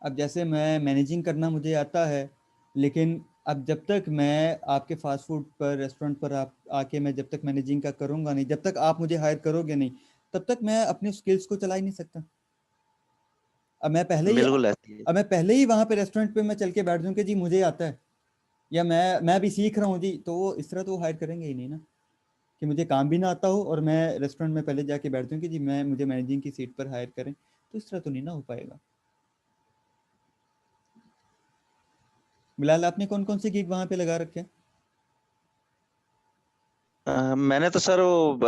अब जैसे मैं मैनेजिंग करना मुझे आता है, लेकिन अब जब तक मैं आपके फास्ट फूड पर, रेस्टोरेंट पर आप आके मैं जब तक मैनेजिंग का करूँगा नहीं, जब तक आप मुझे हायर करोगे नहीं, तब तक मैं अपने स्किल्स को चला ही नहीं सकता। अब मैं पहले ही बिल्कुल ऐसी है। अब मैं पहले ही वहाँ पे रेस्टोरेंट पे मैं चल के बैठ जाऊँ कि जी मुझे आता है, या मैं भी सीख रहा हूँ जी, तो वो इस तरह तो हायर करेंगे ही नहीं ना, कि मुझे काम भी ना आता हो और मैं रेस्टोरेंट में पहले जाके बैठ जाऊँ कि जी मुझे मैनेजिंग की सीट पर हायर करें, तो इस तरह तो नहीं ना हो पाएगा। बिलाल, आपने कौन कौन से गिग वहाँ पे लगा रखे हैं? मैंने तो सर वो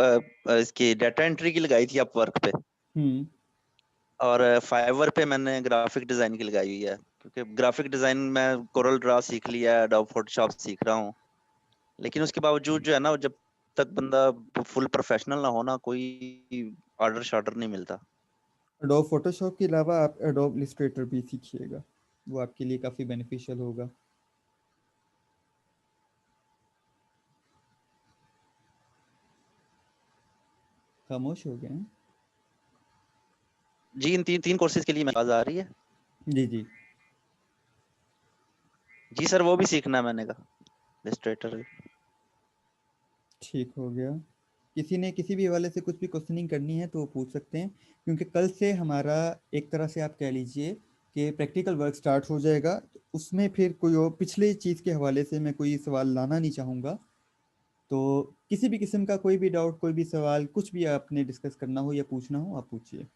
इसकी डाटा एंट्री की लगाई थी अपवर्क पे, हम्म। और फाइवर पे मैंने ग्राफिक डिजाइन की लगाई हुई है, क्योंकि ग्राफिक डिजाइन मैं कोरल ड्रा सीख लिया है, एडोब फोटोशॉप सीख रहा हूँ। लेकिन उसके बावजूद जो है ना, जब तक बंदा फुल प्रोफेशनल ना हो ना, कोई ऑर्डर शार्डर नहीं मिलता। एडोब फोटोशॉप के अलावा आप एडोब इलस्ट्रेटर भी सीखिएगा, वो आपके लिए काफ़ी बेनिफिशियल होगा। खामोश हो गए हैं? जी, इन तीन तीन कोर्सेज के लिए आवाज आ रही है? जी जी। जी सर, वो भी सीखना है मैंने कहा, इलस्ट्रेटर। ठीक हो गया। किसी ने किसी भी हवाले से कुछ भी क्वेश्चनिंग करनी है तो वो पूछ सकते हैं, क्योंकि कल से हमारा एक तरह से आप कह लीजिए कि प्रैक्टिकल वर्क स्टार्ट हो जाएगा, तो उसमें फिर कोई और पिछले चीज़ के हवाले से मैं कोई सवाल लाना नहीं चाहूँगा। तो किसी भी किस्म का कोई भी डाउट, कोई भी सवाल, कुछ भी आपने डिस्कस करना हो या पूछना हो, आप पूछिए।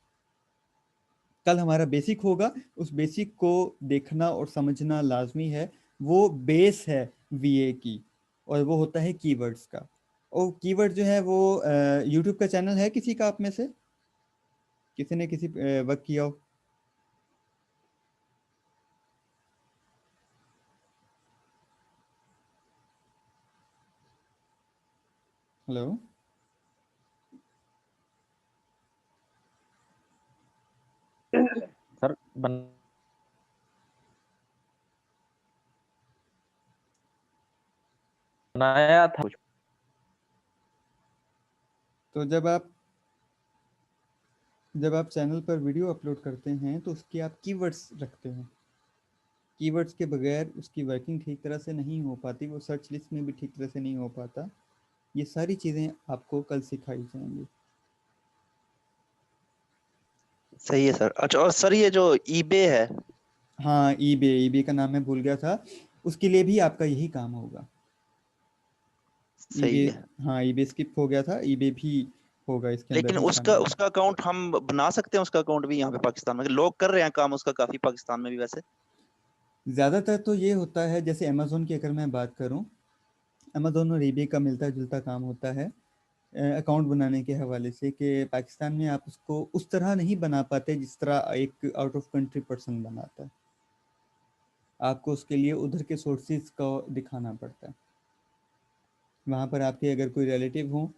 कल हमारा बेसिक होगा, उस बेसिक को देखना और समझना लाजमी है। वो बेस है वीए की, और वो होता है कीवर्ड्स का। और कीवर्ड जो है वो यूट्यूब का चैनल है किसी का आप में से, किसी ने किसी वक्त किया हो? हेलो। सर बनाया था कुछ। तो जब आप चैनल पर वीडियो अपलोड करते हैं तो उसके आप कीवर्ड्स रखते हैं। कीवर्ड्स के बगैर उसकी वर्किंग ठीक तरह से नहीं हो पाती, वो सर्च लिस्ट में भी ठीक तरह से नहीं हो पाता। ये सारी चीज़ें आपको कल सिखाई जाएंगी। सही है सर। अच्छा, और सर ये जो ईबे है, हाँ, ईबे का नाम मैं भूल गया था, उसके लिए भी आपका यही काम होगा। ईबे, सही है। हाँ ईबे स्किप हो गया था, ईबे भी होगा, इसके अंदर लेकिन ही उसका शामिल होगा। उसका अकाउंट हम बना सकते हैं? उसका अकाउंट भी यहाँ पे पाकिस्तान में लोग कर रहे हैं काम उसका काफी, पाकिस्तान में भी वैसे। ज़्यादातर तो ये होता है, जैसे अमेज़ोन की अगर मैं बात करूँ, अमेज़ोन और ईबे का मिलता जुलता काम होता है अकाउंट बनाने के हवाले से, कि पाकिस्तान में आप उसको उस तरह नहीं बना पाते जिस तरह एक आउट ऑफ कंट्री पर्सन बनाता है। आपको उसके लिए उधर के सोर्सेज को दिखाना पड़ता है। वहाँ पर आपके अगर कोई रिलेटिव हो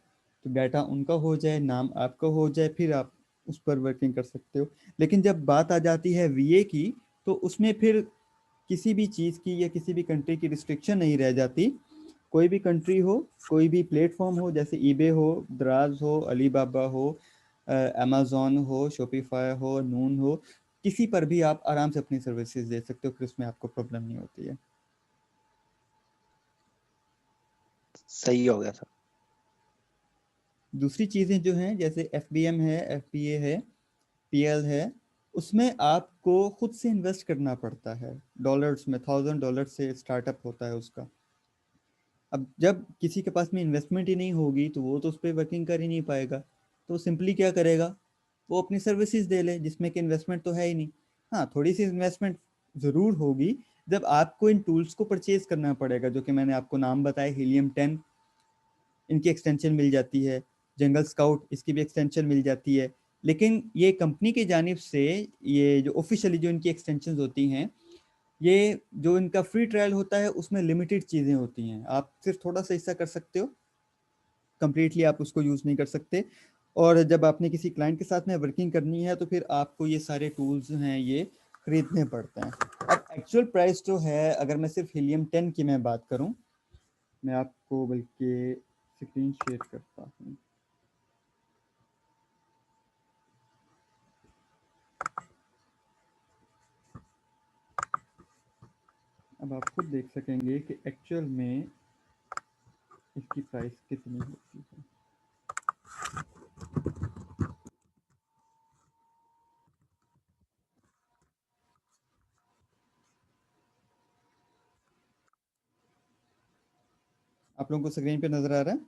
तो डाटा उनका हो जाए, नाम आपका हो जाए, फिर आप उस पर वर्किंग कर सकते हो। लेकिन जब बात आ जाती है वीए की, तो उसमें फिर किसी भी चीज़ की या किसी भी कंट्री की रिस्ट्रिक्शन नहीं रह जाती। कोई भी कंट्री हो, कोई भी प्लेटफॉर्म हो, जैसे ईबे हो, दराज हो, अलीबाबा हो, अमेज़ॉन हो, शॉपिफाई हो, नून हो, किसी पर भी आप आराम से अपनी सर्विसेज दे सकते हो, फिर उसमें आपको प्रॉब्लम नहीं होती है। सही हो गया सर। दूसरी चीज़ें जो हैं, जैसे एफबीएम है, एफपीए है, पीएल है, उसमें आपको खुद से इन्वेस्ट करना पड़ता है डॉलर्स में, $1000 से स्टार्टअप होता है उसका। अब जब किसी के पास में इन्वेस्टमेंट ही नहीं होगी तो वो तो उस पर वर्किंग कर ही नहीं पाएगा। तो सिंपली क्या करेगा, वो अपनी सर्विसेज दे ले, जिसमें कि इन्वेस्टमेंट तो है ही नहीं। हाँ, थोड़ी सी इन्वेस्टमेंट ज़रूर होगी जब आपको इन टूल्स को परचेज करना पड़ेगा, जो कि मैंने आपको नाम बताया, हीलियम 10 इनकी एक्सटेंशन मिल जाती है, जंगल स्काउट इसकी भी एक्सटेंशन मिल जाती है। लेकिन ये कंपनी की जानिब से ये जो ऑफिशियली जो इनकी एक्सटेंशन होती हैं, ये जो इनका फ्री ट्रायल होता है उसमें लिमिटेड चीज़ें होती हैं, आप सिर्फ थोड़ा सा हिस्सा कर सकते हो, कंप्लीटली आप उसको यूज़ नहीं कर सकते। और जब आपने किसी क्लाइंट के साथ में वर्किंग करनी है तो फिर आपको ये सारे टूल्स हैं ये खरीदने पड़ते हैं। अब एक्चुअल प्राइस जो है, अगर मैं सिर्फ हीलियम 10 की मैं बात करूं, मैं आपको बल्कि स्क्रीन शेयर करता हूं। अब आप खुद देख सकेंगे कि एक्चुअल में इसकी प्राइस कितनी होती है। आप लोगों को स्क्रीन पे नजर आ रहा है?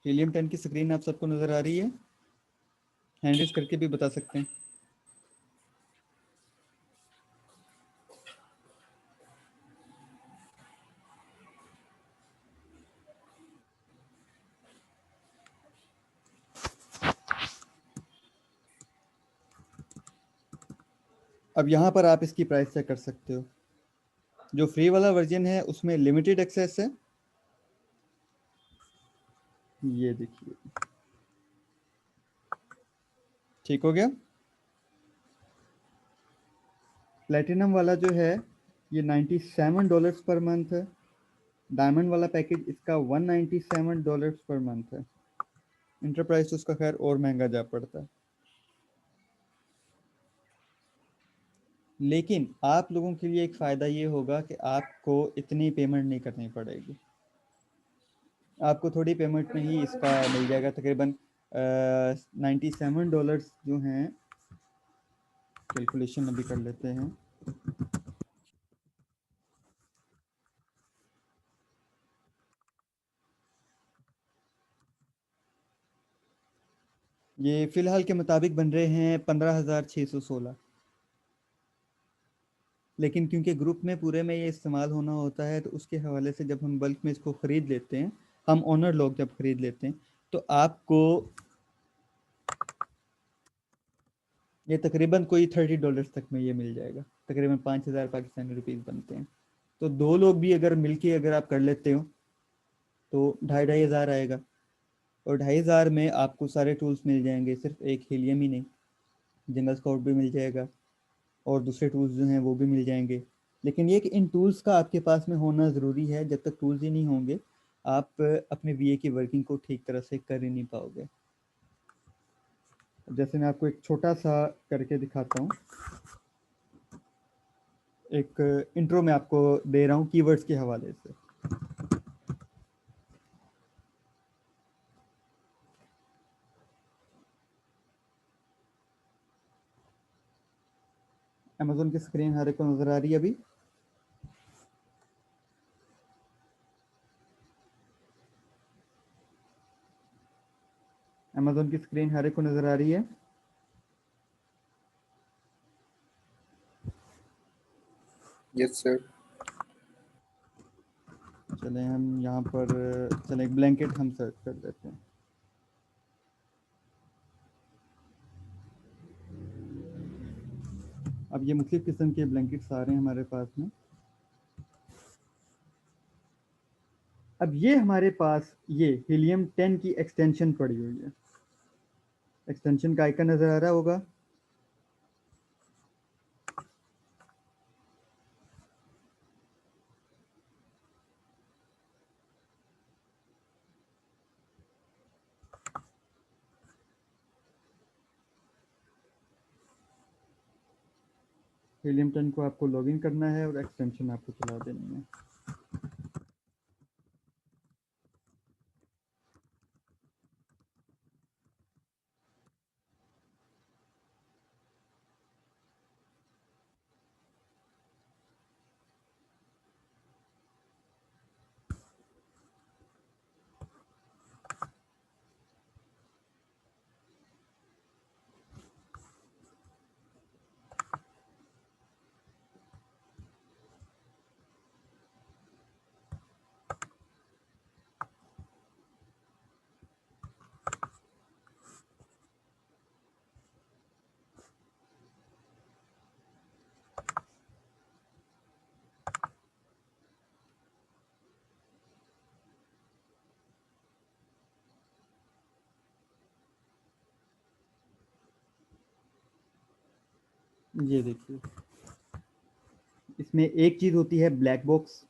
हीलियम 10 की स्क्रीन आप सबको नजर आ रही है? हैंड रेज करके भी बता सकते हैं। अब यहाँ पर आप इसकी प्राइस चेक कर सकते हो। जो फ्री वाला वर्जन है उसमें लिमिटेड एक्सेस है, ये देखिए, ठीक हो गया। प्लेटिनम वाला जो है ये $97 पर मंथ है। डायमंड वाला पैकेज इसका $197 पर मंथ है। इंटरप्राइज तो उसका खैर और महंगा जा पड़ता है। लेकिन आप लोगों के लिए एक फ़ायदा ये होगा कि आपको इतनी पेमेंट नहीं करनी पड़ेगी, आपको थोड़ी पेमेंट में ही इसका मिल जाएगा। तकरीबन $97 जो हैं, कैलकुलेशन अभी कर लेते हैं। ये फ़िलहाल के मुताबिक बन रहे हैं 15,616। लेकिन क्योंकि ग्रुप में पूरे में ये इस्तेमाल होना होता है तो उसके हवाले से जब हम बल्क में इसको ख़रीद लेते हैं, हम ओनर लोग जब ख़रीद लेते हैं, तो आपको ये तकरीबन कोई $30 तक में ये मिल जाएगा। तकरीबन 5,000 पाकिस्तानी रुपीज़ बनते हैं। तो दो लोग भी अगर मिलके अगर आप कर लेते हो तो 2,500 आएगा। और 2,500 में आपको सारे टूल्स मिल जाएंगे, सिर्फ एक हीलियम ही नहीं, जंगल स्काउट भी मिल जाएगा और दूसरे टूल्स जो हैं वो भी मिल जाएंगे। लेकिन ये कि इन टूल्स का आपके पास में होना ज़रूरी है। जब तक टूल्स ही नहीं होंगे आप अपने वीए की वर्किंग को ठीक तरह से कर ही नहीं पाओगे। जैसे मैं आपको एक छोटा सा करके दिखाता हूँ, एक इंट्रो में आपको दे रहा हूँ कीवर्ड्स के हवाले से। अमेज़न की स्क्रीन हर एक को नज़र आ रही है अभी? अमेज़न की स्क्रीन हर एक को नज़र आ रही है? Yes sir. चलें हम यहाँ पर चलें एक ब्लैंकेट हम सर्च कर लेते हैं। अब ये मुख्तलिफ़ किस्म के ब्लैंकेट्स आ रहे हैं हमारे पास में। अब ये हमारे पास ये हीलियम 10 की एक्सटेंशन पड़ी हुई है। एक्सटेंशन का आइकन नज़र आ रहा होगा। हीलियम 10 को आपको लॉगिन करना है और एक्सटेंशन आपको चला देनी है। ये देखिए, इसमें एक चीज़ होती है ब्लैक बॉक्स।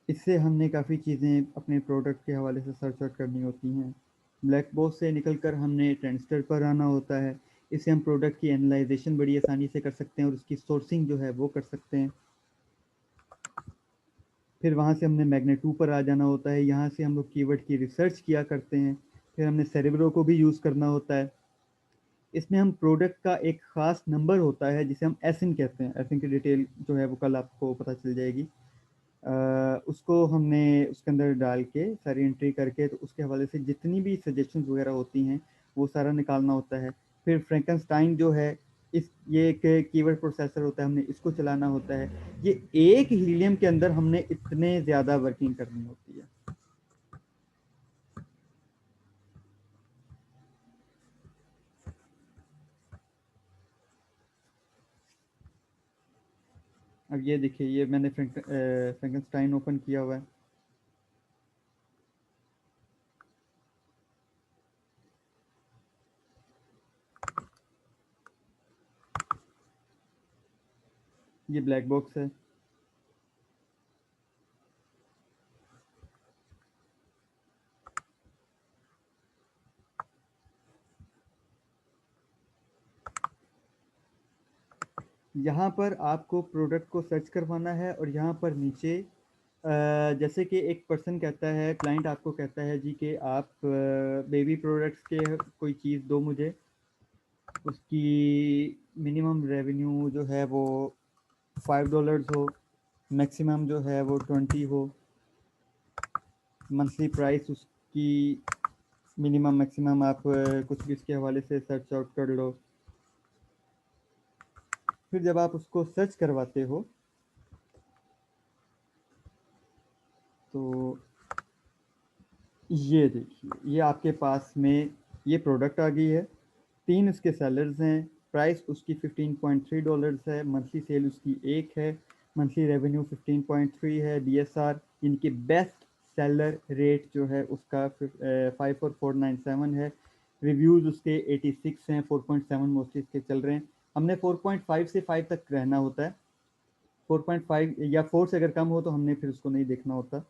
इससे हमने काफ़ी चीज़ें अपने प्रोडक्ट के हवाले से सर्च आउट करनी होती हैं। ब्लैक बॉक्स से निकलकर हमने ट्रेंडस्टर पर आना होता है। इससे हम प्रोडक्ट की एनालाइजेशन बड़ी आसानी से कर सकते हैं और उसकी सोर्सिंग जो है वो कर सकते हैं। फिर वहाँ से हमने मैग्नेट 2 पर आ जाना होता है। यहाँ से हम लोग कीवर्ड की रिसर्च किया करते हैं। फिर हमने सेरेब्रो को भी यूज़ करना होता है। इसमें हम प्रोडक्ट का एक ख़ास नंबर होता है जिसे हम एसिन कहते हैं। एसिन की डिटेल जो है वो कल आपको पता चल जाएगी। उसको हमने उसके अंदर डाल के सारी एंट्री करके तो उसके हवाले से जितनी भी सजेशंस वगैरह होती हैं वो सारा निकालना होता है। फिर फ्रैंकनस्टाइन जो है ये एक कीवर्ड प्रोसेसर होता है, हमने इसको चलाना होता है। ये एक हीलियम के अंदर हमने इतने ज़्यादा वर्किंग करनी होती है। अब ये देखिए, ये मैंने फ्रैंकनस्टाइन ओपन किया हुआ है। ये ब्लैक बॉक्स है। यहाँ पर आपको प्रोडक्ट को सर्च करवाना है और यहाँ पर नीचे जैसे कि एक पर्सन कहता है, क्लाइंट आपको कहता है जी कि आप बेबी प्रोडक्ट्स के कोई चीज़ दो मुझे, उसकी मिनिमम रेवेन्यू जो है वो $5 हो, मैक्सिमम जो है वो 20 हो, मंथली प्राइस उसकी मिनिमम मैक्सिमम आप कुछ भी इसके हवाले से सर्च आउट कर लो। फिर जब आप उसको सर्च करवाते हो तो ये देखिए, ये आपके पास में ये प्रोडक्ट आ गई है। 3 इसके सेलर्स हैं। प्राइस उसकी $15.3 है। मंथली सेल उसकी 1 है। मंथली रेवेन्यू 15.3 है। DSR इनकी बेस्ट सेलर रेट जो है उसका 54497 है। रिव्यूज़ उसके 86 हैं। 4.7 मोस्टली इसके चल रहे हैं। हमने 4.5 से 5 तक रहना होता है। 4.5 या 4 से अगर कम हो तो हमने फिर उसको नहीं देखना होता।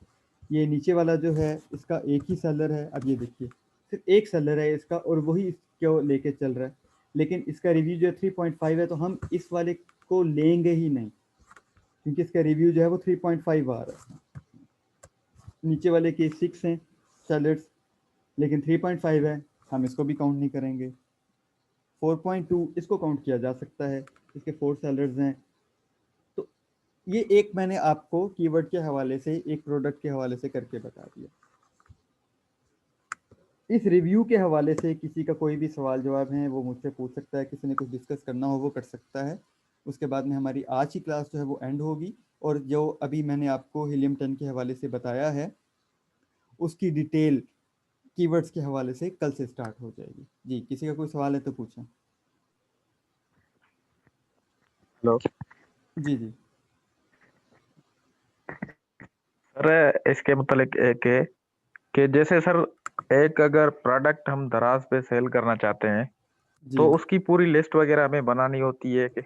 ये नीचे वाला जो है इसका एक ही सेलर है। अब ये देखिए, सिर्फ एक सेलर है इसका और वही इसको लेके चल रहा है, लेकिन इसका रिव्यू जो है 3.5 है, तो हम इस वाले को लेंगे ही नहीं क्योंकि इसका रिव्यू जो है वो 3.5 आ रहा है। नीचे वाले के 6 हैं सेलर्स, लेकिन 3.5 है, हम इसको भी काउंट नहीं करेंगे। 4.2 इसको काउंट किया जा सकता है, इसके 4 सेलर्स हैं। तो ये एक मैंने आपको कीवर्ड के हवाले से, एक प्रोडक्ट के हवाले से करके बता दिया। इस रिव्यू के हवाले से किसी का कोई भी सवाल जवाब है वो मुझसे पूछ सकता है, किसी ने कुछ डिस्कस करना हो वो कर सकता है। उसके बाद में हमारी आज की क्लास जो है वो एंड होगी और जो अभी मैंने आपको हीलियम 10 के हवाले से बताया है उसकी डिटेल कीवर्ड्स के हवाले से कल से स्टार्ट हो जाएगी। जी, किसी का कोई सवाल है तो पूछें। हेलो जी जी सर, इसके मतलब कि जैसे सर एक अगर प्रोडक्ट हम दराज पे सेल करना चाहते हैं जी। तो उसकी पूरी लिस्ट वगैरह हमें बनानी होती है कि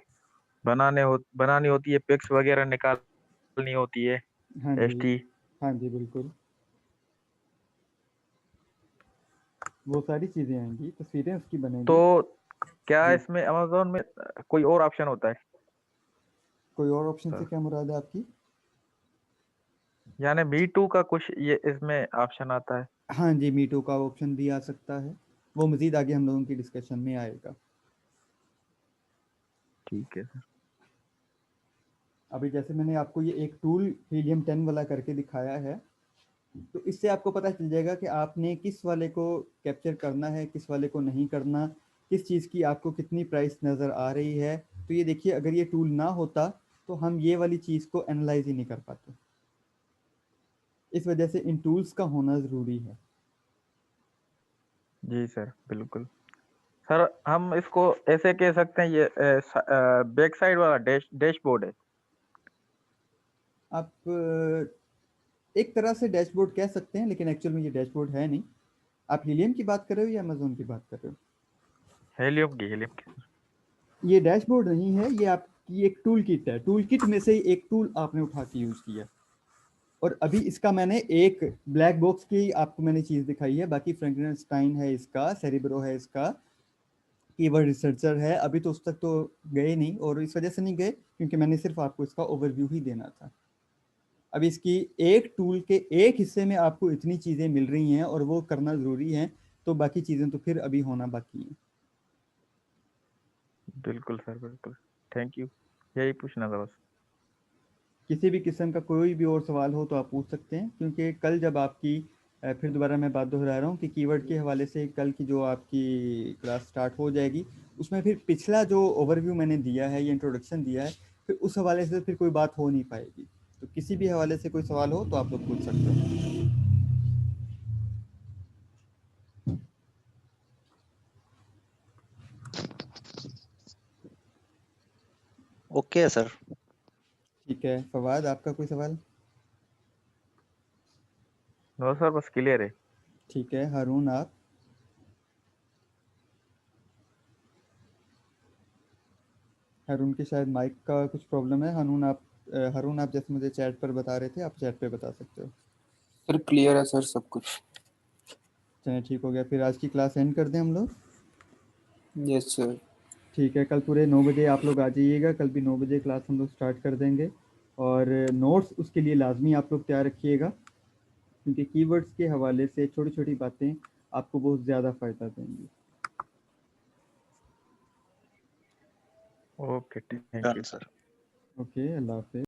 बनानी होती है, पिक्स वगैरह निकालनी होती है, हाँ जी। एसटी। हाँ जी बिल्कुल, वो सारी चीज़ें आएंगी, तस्वीरें उसकी बनेंगी। तो क्या जी, इसमें अमेजोन में कोई और ऑप्शन होता है? कोई और ऑप्शन से सर क्या मुराद है आपकी? यानी B2 का कुछ ये इसमें ऑप्शन आता है? हाँ जी, मीटू का ऑप्शन भी आ सकता है, वो मज़ीद आगे हम लोगों की डिस्कशन में आएगा। ठीक है सर। अभी जैसे मैंने आपको ये एक टूल हीलियम 10 वाला करके दिखाया है, तो इससे आपको पता चल जाएगा कि आपने किस वाले को कैप्चर करना है, किस वाले को नहीं करना, किस चीज़ की आपको कितनी प्राइस नज़र आ रही है। तो ये देखिए, अगर ये टूल ना होता तो हम ये वाली चीज़ को एनालाइज ही नहीं कर पाते। इस वजह से इन टूल्स का होना ज़रूरी है। जी सर, बिल्कुल। सर हम इसको ऐसे कह सकते हैं, ये बैक साइड वाला डैशबोर्ड है। आप एक तरह से डैशबोर्ड कह सकते हैं, लेकिन एक्चुअल में ये डैशबोर्ड है नहीं। आप हीलियम की बात कर रहे हो या अमेजोन की बात कर रहे हो? हेलियम की। ये डैशबोर्ड नहीं है, ये आपकी एक टूल किट है। टूल किट में से एक टूल आपने उठा के यूज किया, और अभी इसका मैंने एक ब्लैक बॉक्स की आपको मैंने चीज दिखाई है। बाकी फ्रैंकलिन है इसका, सेरिब्रो है इसका, कीवर्ड रिसर्चर है। अभी तो उस तक तो गए नहीं, और इस वजह से नहीं गए क्योंकि मैंने सिर्फ आपको इसका ओवरव्यू ही देना था। अब इसकी एक टूल के एक हिस्से में आपको इतनी चीजें मिल रही हैं और वो करना जरूरी है, तो बाकी चीजें तो फिर अभी होना बाकी है। बिल्कुल सर, बिल्कुल। थैंक यू, यही पूछना था बस। किसी भी किस्म का कोई भी और सवाल हो तो आप पूछ सकते हैं, क्योंकि कल जब आपकी फिर दोबारा मैं बात दोहरा रहा हूँ कि कीवर्ड के हवाले से कल की जो आपकी क्लास स्टार्ट हो जाएगी, उसमें फिर पिछला जो ओवरव्यू मैंने दिया है या इंट्रोडक्शन दिया है, फिर उस हवाले से फिर कोई बात हो नहीं पाएगी। तो किसी भी हवाले से कोई सवाल हो तो आप लोग पूछ सकते हैं। ओके है सर। ठीक है, फवाद आपका कोई सवाल? नो सर, बस क्लियर है। ठीक है, हारून आप? हारून के शायद माइक का कुछ प्रॉब्लम है। हारून आप जैसे मुझे चैट पर बता रहे थे, आप चैट पे बता सकते हो। सर क्लियर है सर सब कुछ। चलिए ठीक हो गया, फिर आज की क्लास एंड कर दें हम लोग। Yes sir. ठीक है, कल पूरे 9 बजे आप लोग आ जाइएगा। कल भी 9 बजे क्लास हम लोग स्टार्ट कर देंगे, और नोट्स उसके लिए लाजमी आप लोग तैयार रखिएगा, क्योंकि कीवर्ड्स के हवाले से छोटी छोटी बातें आपको बहुत ज़्यादा फ़ायदा देंगी। ओके, थैंक डन यू। सर। ओके, अल्लाह हाफिज़।